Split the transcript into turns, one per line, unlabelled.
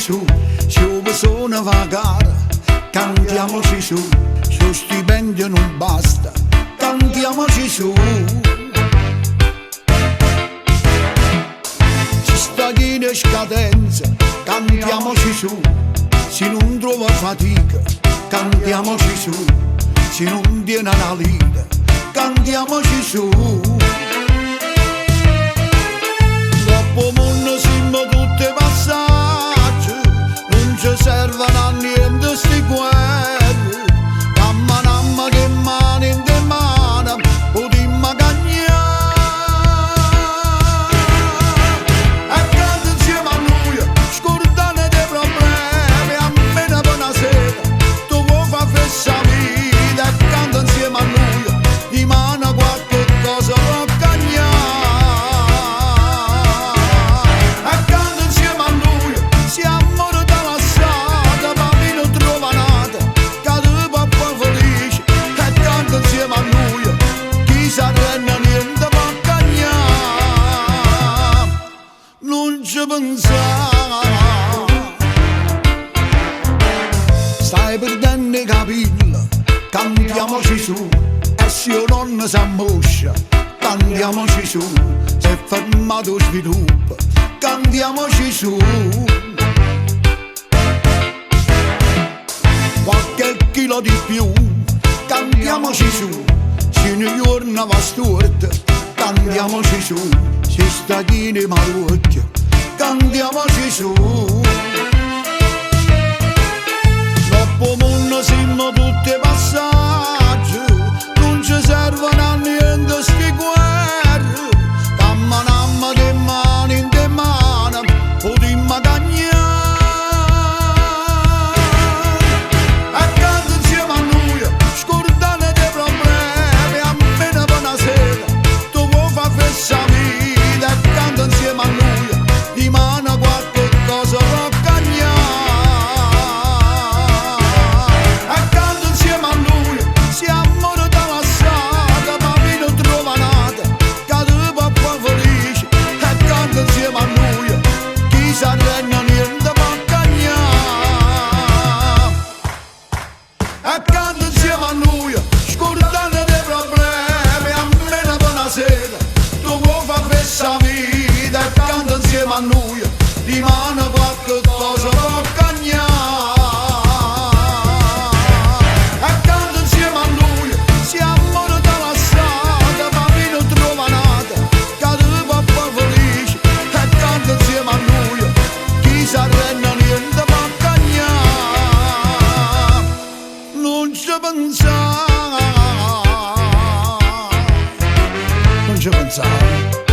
su, se persone va cara, cantiamoci su, se stipendio non basta, cantiamoci su. Ci sta chi in scadenza, cantiamoci su, se non trova fatica, cantiamoci su, se non tiene una lite, cantiamoci su. Dopo mondo siamo tutti passaggi, non ci servono a niente sti guerre, namma namma che mano in che mano potremmo cagnare. E canta insieme a noi, scordate dei problemi, almeno per una sera, tu vuoi far festa vita. E canta insieme a noi, di mano qualche cosa può cagnare. Non ci pensare, stai perdendo i capelli, cantiamoci su, e se io non si ammoscia, cantiamoci su, se è fermato lo sviluppo, cantiamoci su. Qualche chilo di più, cantiamoci su, se un giorno va storto, cantiamoci su, se sta chi ne malucchia, cantiamoci su. Dopo mondo siamo tutti passaggi, non ci servono a niente sti guerre, namma namma che mano in che mano potremmo cagnare. E canta insieme a noi, scordate dei problemi, almeno per una sera, tu vuoi far festa vita. E canta insieme a noi, di mano qualche cosa può cagnare. E canta insieme a noi, siamo da passata, ma mi non trova nada, che tu può far felice. E canta insieme a noi, chi si arrende niente può cagnare. E canta insieme a noi, scordate dei problemi, almeno per una sera, tu vuoi far festa vita. E canta insieme a noi, di mano qualche cosa può cagnare. E canta insieme a noi, siamo da strada, ma mi non trova nada, che tu può far felice. E canta insieme a noi, chi si arrende niente può cagnare. Non ci pensare, non ci pensare.